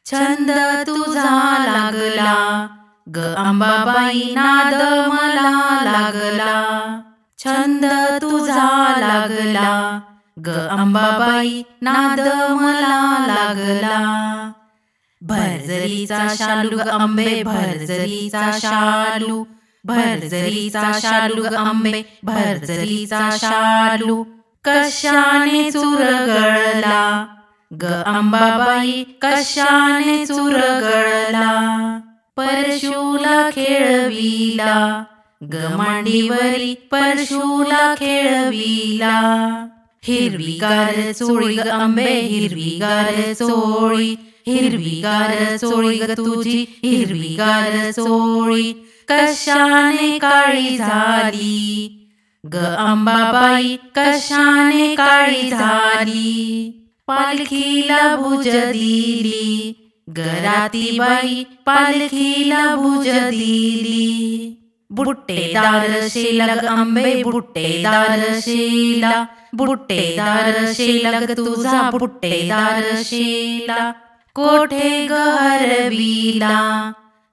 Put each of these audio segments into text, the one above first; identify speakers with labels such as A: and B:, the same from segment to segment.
A: छंद तुझा लागला ग अंबाबाई नाद मला लागला. छंद तुझा लागला ग अंबाबाई नाद मला लागला. भरजरीचा शालू ग अंबे भरजरीचा शालू, भरजरीचा शालू ग अंबे भरजरीचा शालू. कशाने चुरगळला ग अंबाबाई कशाने चुरगळला. परशूला खेळविला ग मांडीवरी परशूला खेळविला. हिरवीगार चोळी ग अंबे हिरवीगार चोळी, हिरवीगार चोळी ग तुझी हिरवीगार चोळी. कशाने काळी झाली ग अंबाबाई कशाने काळी झाली. पालखीला भुज दिली ग रातीबाई पालखीला भुज दिली. बुट्टेदार शेला ग अंबे बुट्टेदार शेला, बुट्टेदार शेला ग तुझा बुट्टेदार शेला. कोठे ग हरविला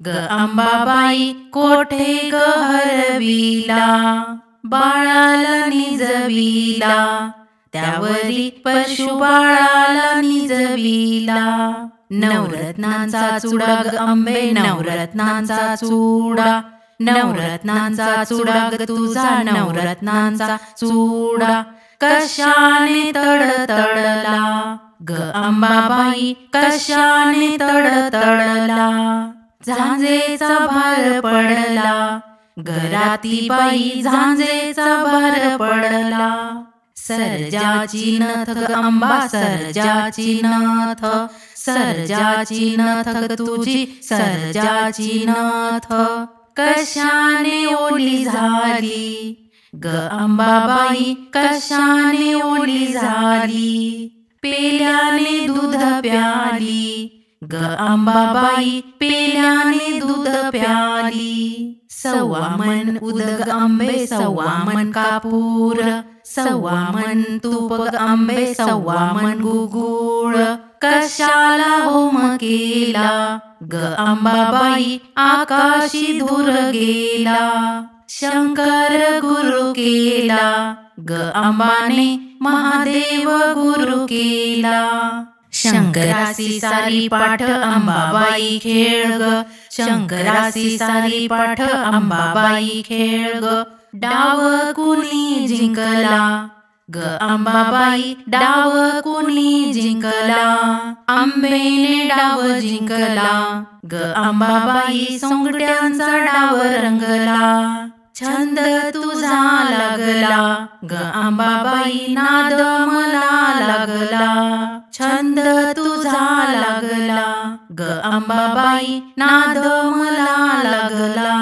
A: ग अंबाबाई कोठे ग हरविला. बाळाला निजविला त्यावरी परशु बाळाला निजविला. नवरत्नांचा चुडा ग अंबे नवरत्नांचा चुडा, नवरत्नांचा चुडा ग तुझा नवरत्नांचा चुडा. कशाने तडतडला ग अंबाबाई कशाने तडतडला. झांजेचा भार पडला ग रातीबाई झांजेचा भार पडला. सर्जाची नथ ग अंबा सर्जाची नथ, सर्जाची नथ ग तुझी सर्जाची नथ. कशाने ओली झाली ग अंबाबाई कशाने ओली झाली. पेल्याने दूध प्याली ग अंबाबाई पेल्याने दूध प्याली. सव्वा मन उदक अंबे सव्वा मन कापूर, सव्वा मन तूप ग अंबे सव्वा मन गुगुळ. कशाला होम केला ग अंबाबाई आकाशी धूर गेला. शंकर गुरु केला ग अंबाने महादेव गुरु केला. शंकरासी सारी पाठ अंबाबाई खेळ ग, शंकरासी सारी पाठ अंबाबाई खेळ ग. डाव कुणी जिंकला ग अंबाबाई डाव कुणी जिंकला. आंबेने डाव जिंकला ग अंबाबाई सोंगट्यांचा डाव रंगला. छंद तुझा लागला ग अंबाबाई नाद मला लागला. छंद तुझा लागला ग अंबाबाई नाद मला लागला.